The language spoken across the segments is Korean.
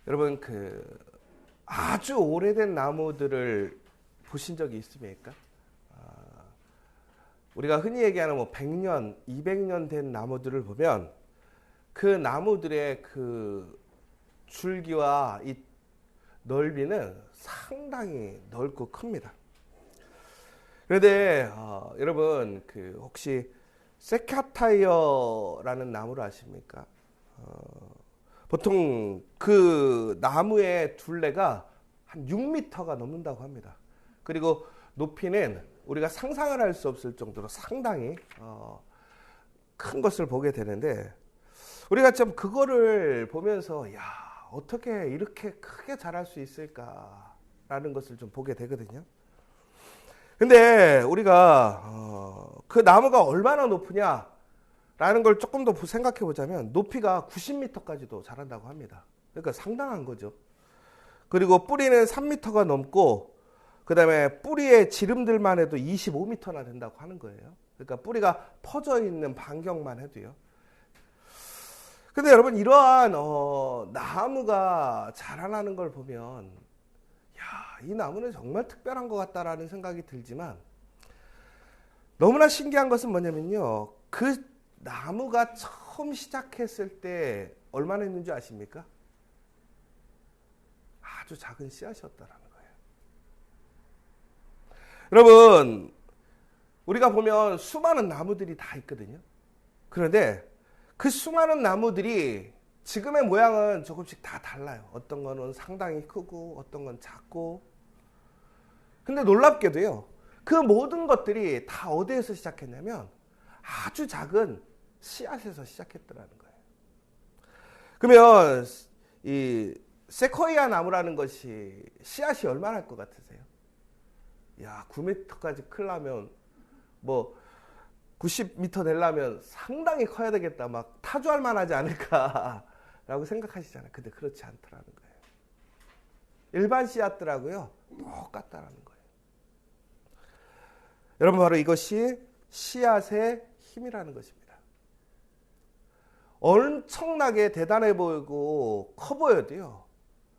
여러분 아주 오래된 나무들을 보신 적이 있습니까? 우리가 흔히 얘기하는 100년, 200년 된 나무들을 보면 그 나무들의 그 줄기와 이 넓이는 상당히 넓고 큽니다. 그런데 여러분 혹시 세카타이어라는 나무를 아십니까? 보통 그 나무의 둘레가 한 6m가 넘는다고 합니다. 그리고 높이는 우리가 상상을 할 수 없을 정도로 상당히 큰 것을 보게 되는데, 우리가 좀 그거를 보면서 야, 어떻게 이렇게 크게 자랄 수 있을까라는 것을 좀 보게 되거든요. 근데 우리가 그 나무가 얼마나 높으냐라는 걸 조금 더 생각해 보자면 높이가 90m까지도 자란다고 합니다. 그러니까 상당한 거죠. 그리고 뿌리는 3m가 넘고, 그 다음에 뿌리의 지름들만 해도 25m나 된다고 하는 거예요. 그러니까 뿌리가 퍼져 있는 반경만 해도요. 근데 여러분, 이러한 나무가 자라나는 걸 보면 야, 이 나무는 정말 특별한 것 같다라는 생각이 들지만, 너무나 신기한 것은 뭐냐면요, 그 나무가 처음 시작했을 때 얼마나 있는 줄 아십니까? 아주 작은 씨앗이었다라는 거예요. 여러분, 우리가 보면 수많은 나무들이 다 있거든요. 그런데 그 수많은 나무들이 지금의 모양은 조금씩 다 달라요. 어떤 거는 상당히 크고 어떤 건 작고. 근데 놀랍게도요, 그 모든 것들이 다 어디에서 시작했냐면 아주 작은 씨앗에서 시작했더라는 거예요. 그러면 이 세코이아 나무라는 것이 씨앗이 얼마나 할 것 같으세요? 야, 9m까지 크려면 90m 되려면 상당히 커야 되겠다, 막 타조할 만하지 않을까라고 생각하시잖아요. 근데 그렇지 않더라는 거예요. 일반 씨앗들하고요 똑같다라는 거예요. 여러분, 바로 이것이 씨앗의 힘이라는 것입니다. 엄청나게 대단해 보이고 커 보여도요,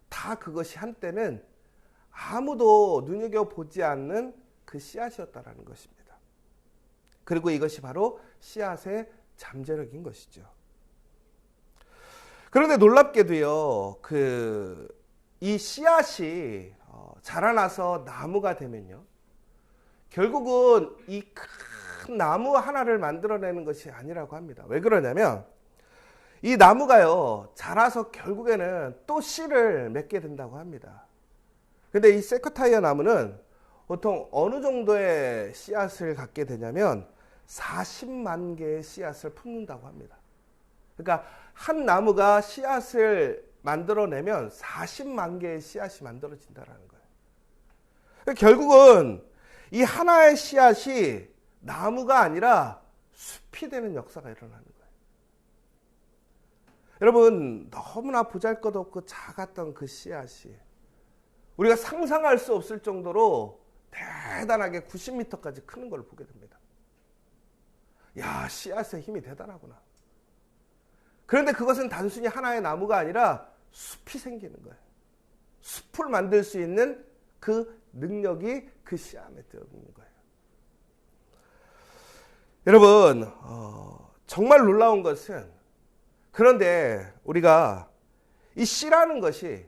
다 그것이 한때는 아무도 눈여겨보지 않는 그 씨앗이었다라는 것입니다. 그리고 이것이 바로 씨앗의 잠재력인 것이죠. 그런데 놀랍게도요, 이 씨앗이 자라나서 나무가 되면요, 결국은 이 큰 나무 하나를 만들어내는 것이 아니라고 합니다. 왜 그러냐면 이 나무가요, 자라서 결국에는 또 씨를 맺게 된다고 합니다. 근데 이 세카타이어 나무는 보통 어느 정도의 씨앗을 갖게 되냐면 40만 개의 씨앗을 품는다고 합니다. 그러니까 한 나무가 씨앗을 만들어내면 40만 개의 씨앗이 만들어진다는 거예요. 그러니까 결국은 이 하나의 씨앗이 나무가 아니라 숲이 되는 역사가 일어나는 거예요. 여러분, 너무나 보잘것없고 작았던 그 씨앗이 우리가 상상할 수 없을 정도로 대단하게 90m까지 크는 걸 보게 됩니다. 야, 씨앗의 힘이 대단하구나. 그런데 그것은 단순히 하나의 나무가 아니라 숲이 생기는 거예요. 숲을 만들 수 있는 그 능력이 그 씨 안에 들어있는 거예요. 여러분, 정말 놀라운 것은, 그런데 우리가 이 씨라는 것이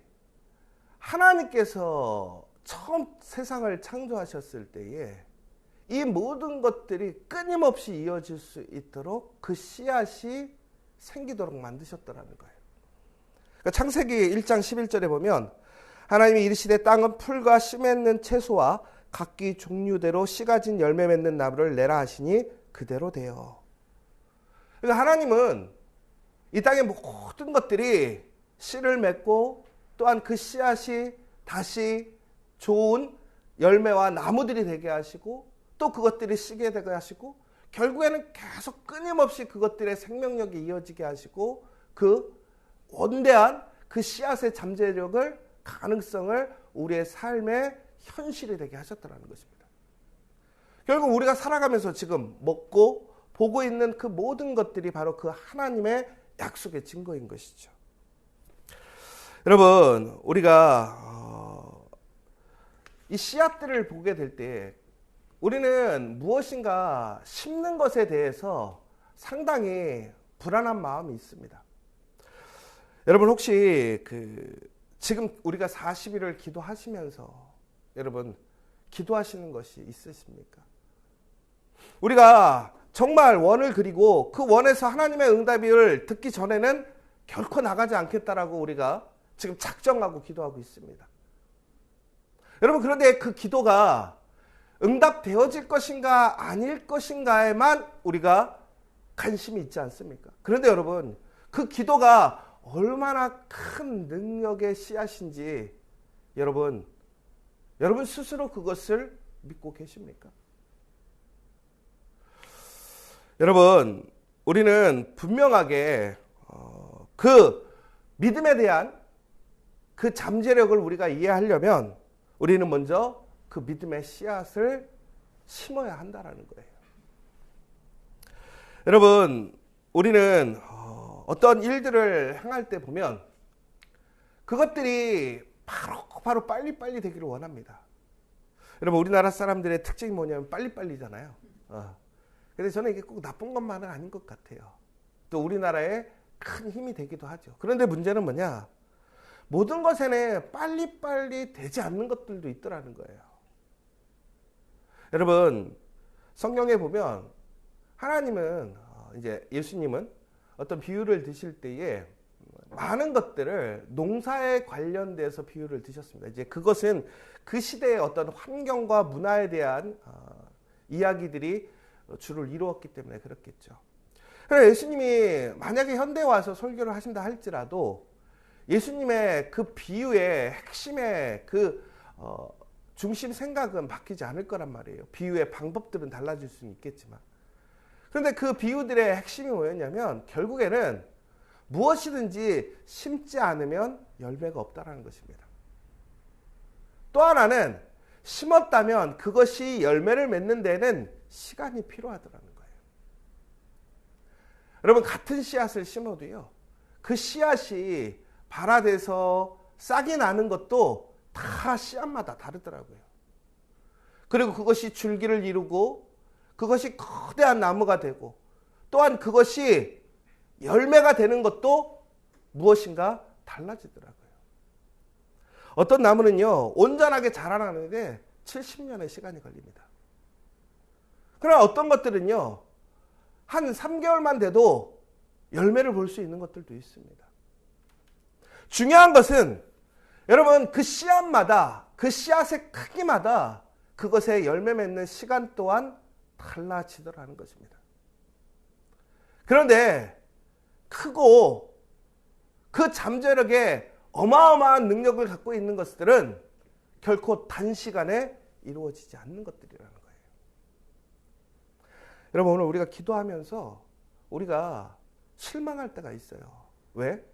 하나님께서 처음 세상을 창조하셨을 때에 이 모든 것들이 끊임없이 이어질 수 있도록 그 씨앗이 생기도록 만드셨더라는 거예요. 그러니까 창세기 1장 11절에 보면 하나님이 이르시되 땅은 풀과 씨 맺는 채소와 각기 종류대로 씨 가진 열매 맺는 나무를 내라 하시니 그대로 되어. 그러니까 하나님은 이 땅의 모든 것들이 씨를 맺고 또한 그 씨앗이 다시 좋은 열매와 나무들이 되게 하시고 또 그것들이 씨게 되게 하시고 결국에는 계속 끊임없이 그것들의 생명력이 이어지게 하시고 그 원대한 그 씨앗의 잠재력을, 가능성을 우리의 삶의 현실이 되게 하셨다는 것입니다. 결국 우리가 살아가면서 지금 먹고 보고 있는 그 모든 것들이 바로 그 하나님의 약속의 증거인 것이죠. 여러분, 우리가 이 씨앗들을 보게 될 때 우리는 무엇인가 심는 것에 대해서 상당히 불안한 마음이 있습니다. 여러분, 혹시 지금 우리가 40일을 기도하시면서 여러분 기도하시는 것이 있으십니까? 우리가 정말 원을 그리고 그 원에서 하나님의 응답을 듣기 전에는 결코 나가지 않겠다라고 우리가 지금 작정하고 기도하고 있습니다. 여러분, 그런데 그 기도가 응답되어질 것인가 아닐 것인가에만 우리가 관심이 있지 않습니까? 그런데 여러분, 그 기도가 얼마나 큰 능력의 씨앗인지 여러분 스스로 그것을 믿고 계십니까? 여러분, 우리는 분명하게 그 믿음에 대한 그 잠재력을 우리가 이해하려면 우리는 먼저 그 믿음의 씨앗을 심어야 한다라는 거예요. 여러분, 우리는 어떤 일들을 행할 때 보면 그것들이 바로 빨리빨리 되기를 원합니다. 여러분, 우리나라 사람들의 특징이 뭐냐면 빨리빨리잖아요. 근데 저는 이게 꼭 나쁜 것만은 아닌 것 같아요. 또 우리나라에 큰 힘이 되기도 하죠. 그런데 문제는 뭐냐? 모든 것에는 빨리빨리 되지 않는 것들도 있더라는 거예요. 여러분, 성경에 보면 하나님은 이제 예수님은 어떤 비유를 드실 때에 많은 것들을 농사에 관련돼서 비유를 드셨습니다. 이제 그것은 그 시대의 어떤 환경과 문화에 대한 이야기들이 주를 이루었기 때문에 그렇겠죠. 그래서 예수님이 만약에 현대에 와서 설교를 하신다 할지라도 예수님의 그 비유의 핵심의 중심 생각은 바뀌지 않을 거란 말이에요. 비유의 방법들은 달라질 수는 있겠지만. 그런데 그 비유들의 핵심이 뭐였냐면 결국에는 무엇이든지 심지 않으면 열매가 없다라는 것입니다. 또 하나는 심었다면 그것이 열매를 맺는 데는 시간이 필요하더라는 거예요. 여러분, 같은 씨앗을 심어도요, 그 씨앗이 발화돼서 싹이 나는 것도 다 씨앗마다 다르더라고요. 그리고 그것이 줄기를 이루고 그것이 거대한 나무가 되고 또한 그것이 열매가 되는 것도 무엇인가 달라지더라고요. 어떤 나무는요, 온전하게 자라나는데 70년의 시간이 걸립니다. 그러나 어떤 것들은요, 한 3개월만 돼도 열매를 볼 수 있는 것들도 있습니다. 중요한 것은 여러분, 그 씨앗마다, 그 씨앗의 크기마다 그것의 열매 맺는 시간 또한 달라지더라는 것입니다. 그런데 크고 그 잠재력에 어마어마한 능력을 갖고 있는 것들은 결코 단시간에 이루어지지 않는 것들이라는 거예요. 여러분, 오늘 우리가 기도하면서 우리가 실망할 때가 있어요. 왜?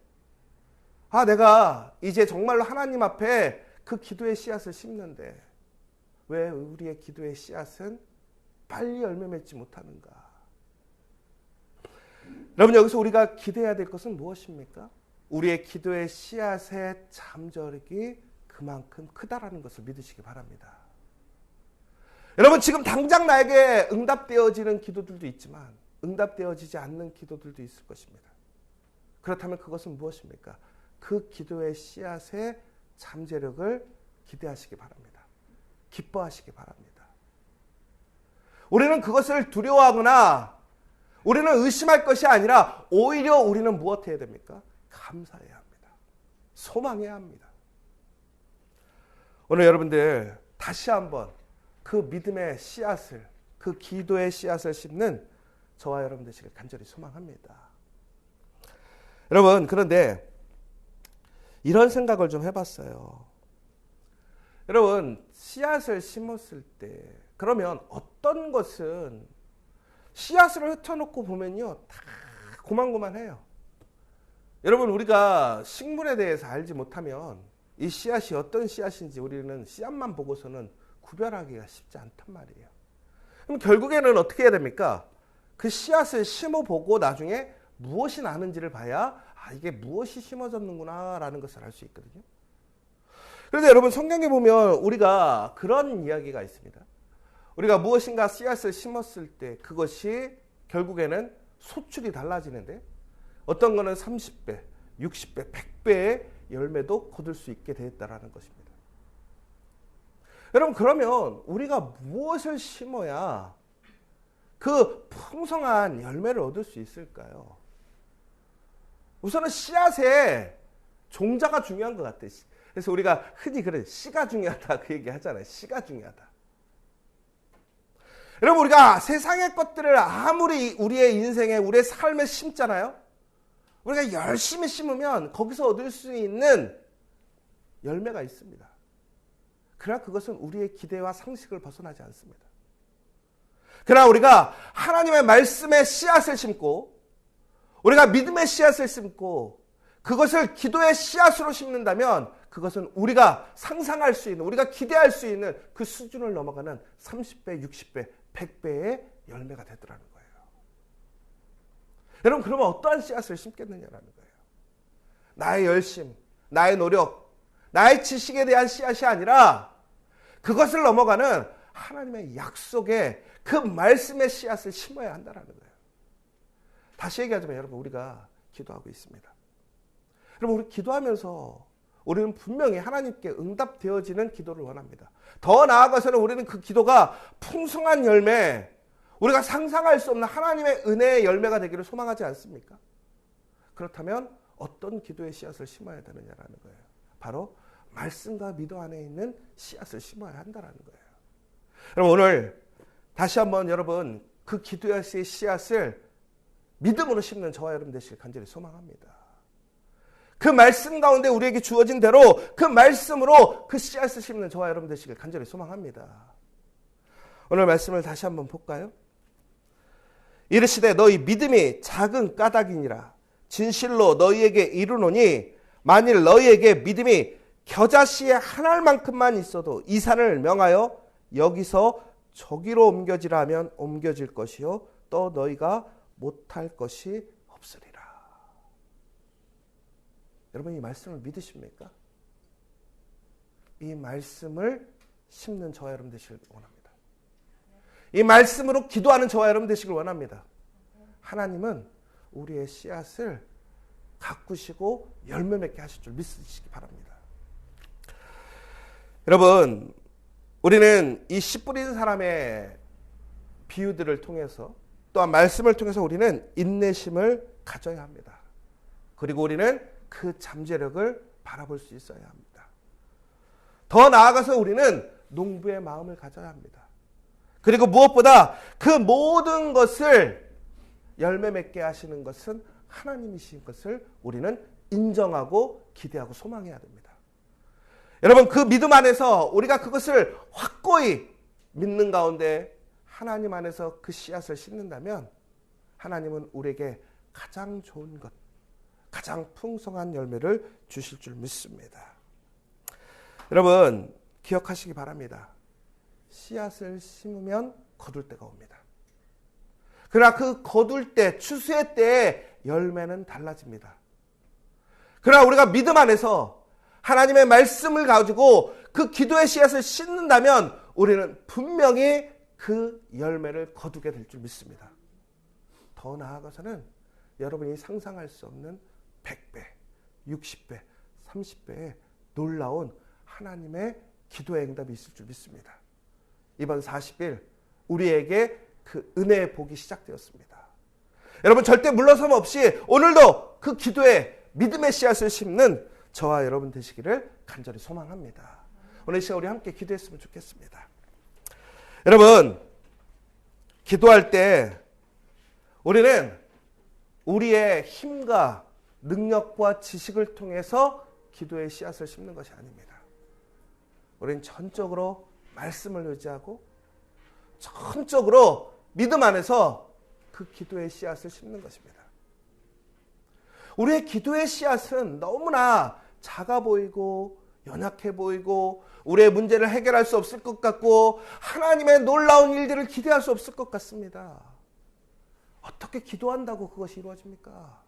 내가 이제 정말로 하나님 앞에 그 기도의 씨앗을 심는데 왜 우리의 기도의 씨앗은 빨리 열매 맺지 못하는가? 여러분, 여기서 우리가 기대해야 될 것은 무엇입니까? 우리의 기도의 씨앗의 잠재력이 그만큼 크다라는 것을 믿으시기 바랍니다. 여러분, 지금 당장 나에게 응답되어지는 기도들도 있지만 응답되어지지 않는 기도들도 있을 것입니다. 그렇다면 그것은 무엇입니까? 그 기도의 씨앗의 잠재력을 기대하시기 바랍니다. 기뻐하시기 바랍니다. 우리는 그것을 두려워하거나 우리는 의심할 것이 아니라 오히려 우리는 무엇 해야 됩니까? 감사해야 합니다. 소망해야 합니다. 오늘 여러분들 다시 한번 그 믿음의 씨앗을, 그 기도의 씨앗을 심는 저와 여러분 되시길 간절히 소망합니다. 여러분, 그런데 이런 생각을 좀 해봤어요. 여러분, 씨앗을 심었을 때 그러면 어떤 것은 씨앗을 흩어놓고 보면요, 다 고만고만해요. 여러분, 우리가 식물에 대해서 알지 못하면 이 씨앗이 어떤 씨앗인지 우리는 씨앗만 보고서는 구별하기가 쉽지 않단 말이에요. 그럼 결국에는 어떻게 해야 됩니까? 그 씨앗을 심어보고 나중에 무엇이 나는지를 봐야 이게 무엇이 심어졌는구나 라는 것을 알 수 있거든요. 그런데 여러분 성경에 보면 우리가 그런 이야기가 있습니다. 우리가 무엇인가 씨앗을 심었을 때 그것이 결국에는 소출이 달라지는데 어떤 거는 30배, 60배, 100배의 열매도 거둘 수 있게 되었다라는 것입니다. 여러분 그러면 우리가 무엇을 심어야 그 풍성한 열매를 얻을 수 있을까요? 우선은 씨앗의 종자가 중요한 것 같아요. 그래서 우리가 흔히 그래 씨가 중요하다 그 얘기 하잖아요. 씨가 중요하다. 여러분 우리가 세상의 것들을 아무리 우리의 인생에 우리의 삶에 심잖아요. 우리가 열심히 심으면 거기서 얻을 수 있는 열매가 있습니다. 그러나 그것은 우리의 기대와 상식을 벗어나지 않습니다. 그러나 우리가 하나님의 말씀에 씨앗을 심고 우리가 믿음의 씨앗을 심고 그것을 기도의 씨앗으로 심는다면 그것은 우리가 상상할 수 있는 우리가 기대할 수 있는 그 수준을 넘어가는 30배, 60배, 100배의 열매가 되더라는 거예요. 여러분 그러면 어떠한 씨앗을 심겠느냐라는 거예요. 나의 열심, 나의 노력, 나의 지식에 대한 씨앗이 아니라 그것을 넘어가는 하나님의 약속의 그 말씀의 씨앗을 심어야 한다는 거예요. 다시 얘기하자면 여러분 우리가 기도하고 있습니다. 여러분 우리 기도하면서 우리는 분명히 하나님께 응답되어지는 기도를 원합니다. 더 나아가서는 우리는 그 기도가 풍성한 열매, 우리가 상상할 수 없는 하나님의 은혜의 열매가 되기를 소망하지 않습니까? 그렇다면 어떤 기도의 씨앗을 심어야 되느냐라는 거예요. 바로 말씀과 믿음 안에 있는 씨앗을 심어야 한다는 거예요. 여러분 오늘 다시 한번 여러분 그 기도의 씨앗을 믿음으로 심는 저와 여러분 되시길 간절히 소망합니다. 그 말씀 가운데 우리에게 주어진 대로 그 말씀으로 그 씨앗을 심는 저와 여러분 되시길 간절히 소망합니다. 오늘 말씀을 다시 한번 볼까요? 이르시되 너희 믿음이 작은 까닭이니라. 진실로 너희에게 이르노니 만일 너희에게 믿음이 겨자씨의 한 알만큼만 있어도 이 산을 명하여 여기서 저기로 옮겨지라 하면 옮겨질 것이요 또 너희가 못할 것이 없으리라. 여러분 이 말씀을 믿으십니까? 이 말씀을 심는 저와 여러분 되시길 원합니다. 이 말씀으로 기도하는 저와 여러분 되시길 원합니다. 하나님은 우리의 씨앗을 가꾸시고 열매 맺게 하실 줄 믿으시기 바랍니다. 여러분 우리는 이 씨 뿌리는 사람의 비유들을 통해서 또한 말씀을 통해서 우리는 인내심을 가져야 합니다. 그리고 우리는 그 잠재력을 바라볼 수 있어야 합니다. 더 나아가서 우리는 농부의 마음을 가져야 합니다. 그리고 무엇보다 그 모든 것을 열매 맺게 하시는 것은 하나님이신 것을 우리는 인정하고 기대하고 소망해야 됩니다. 여러분 그 믿음 안에서 우리가 그것을 확고히 믿는 가운데 하나님 안에서 그 씨앗을 심는다면 하나님은 우리에게 가장 좋은 것, 가장 풍성한 열매를 주실 줄 믿습니다. 여러분 기억하시기 바랍니다. 씨앗을 심으면 거둘 때가 옵니다. 그러나 그 거둘 때, 추수의 때에 열매는 달라집니다. 그러나 우리가 믿음 안에서 하나님의 말씀을 가지고 그 기도의 씨앗을 심는다면 우리는 분명히 그 열매를 거두게 될 줄 믿습니다. 더 나아가서는 여러분이 상상할 수 없는 100배, 60배, 30배의 놀라운 하나님의 기도의 응답이 있을 줄 믿습니다. 이번 40일 우리에게 그 은혜의 복이 시작되었습니다. 여러분 절대 물러섬 없이 오늘도 그 기도에 믿음의 씨앗을 심는 저와 여러분 되시기를 간절히 소망합니다. 오늘 이 시간 우리 함께 기도했으면 좋겠습니다. 여러분 기도할 때 우리는 우리의 힘과 능력과 지식을 통해서 기도의 씨앗을 심는 것이 아닙니다. 우리는 전적으로 말씀을 의지하고 전적으로 믿음 안에서 그 기도의 씨앗을 심는 것입니다. 우리의 기도의 씨앗은 너무나 작아 보이고 연약해 보이고 우리의 문제를 해결할 수 없을 것 같고 하나님의 놀라운 일들을 기대할 수 없을 것 같습니다. 어떻게 기도한다고 그것이 이루어집니까?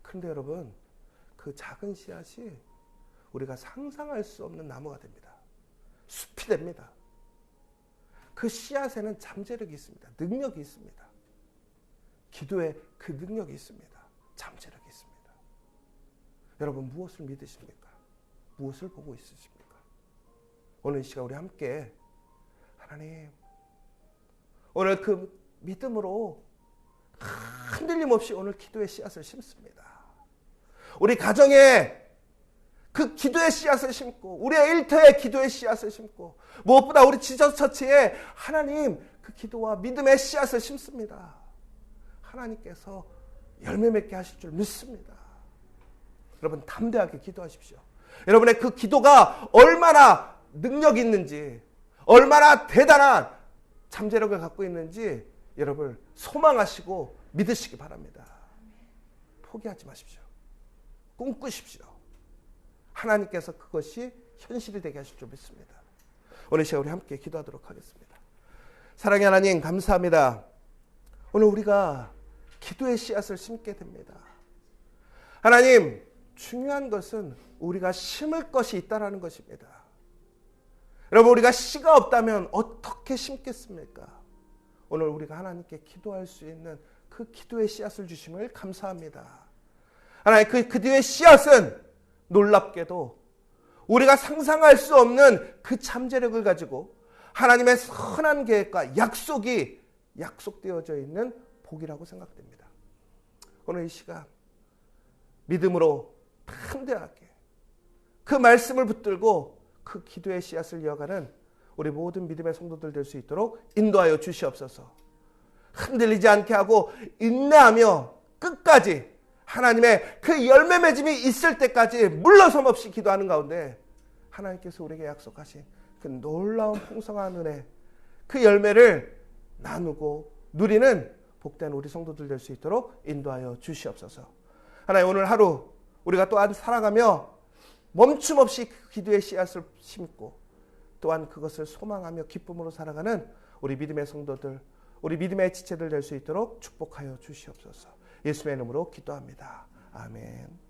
그런데 여러분, 그 작은 씨앗이 우리가 상상할 수 없는 나무가 됩니다. 숲이 됩니다. 그 씨앗에는 잠재력이 있습니다. 능력이 있습니다. 기도에 그 능력이 있습니다. 잠재력이 있습니다. 여러분, 무엇을 믿으십니까? 무엇을 보고 있으십니까? 오늘 이 시간 우리 함께 하나님, 오늘 그 믿음으로 흔들림 없이 오늘 기도의 씨앗을 심습니다. 우리 가정에 그 기도의 씨앗을 심고, 우리의 일터에 기도의 씨앗을 심고, 무엇보다 우리 지저스 처치에 하나님 그 기도와 믿음의 씨앗을 심습니다. 하나님께서 열매 맺게 하실 줄 믿습니다. 여러분, 담대하게 기도하십시오. 여러분의 그 기도가 얼마나 능력이 있는지, 얼마나 대단한 잠재력을 갖고 있는지 여러분 소망하시고 믿으시기 바랍니다. 포기하지 마십시오. 꿈꾸십시오. 하나님께서 그것이 현실이 되게 하실 줄 믿습니다. 오늘 시간 우리 함께 기도하도록 하겠습니다. 사랑의 하나님, 감사합니다. 오늘 우리가 기도의 씨앗을 심게 됩니다. 하나님, 중요한 것은 우리가 심을 것이 있다는 것입니다. 여러분, 우리가 씨가 없다면 어떻게 심겠습니까? 오늘 우리가 하나님께 기도할 수 있는 그 기도의 씨앗을 주심을 감사합니다. 하나님, 그 기도의 씨앗은 놀랍게도 우리가 상상할 수 없는 그 잠재력을 가지고 하나님의 선한 계획과 약속이 약속되어져 있는 복이라고 생각됩니다. 오늘 이 시간 믿음으로 담대하게 그 말씀을 붙들고 그 기도의 씨앗을 이어가는 우리 모든 믿음의 성도들 될 수 있도록 인도하여 주시옵소서. 흔들리지 않게 하고 인내하며 끝까지 하나님의 그 열매 맺음이 있을 때까지 물러섬 없이 기도하는 가운데 하나님께서 우리에게 약속하신 그 놀라운 풍성한 은혜, 그 열매를 나누고 누리는 복된 우리 성도들 될 수 있도록 인도하여 주시옵소서. 하나님, 오늘 하루 우리가 또한 살아가며 멈춤 없이 그 기도의 씨앗을 심고 또한 그것을 소망하며 기쁨으로 살아가는 우리 믿음의 성도들, 우리 믿음의 지체들 될 수 있도록 축복하여 주시옵소서. 예수의 이름으로 기도합니다. 아멘.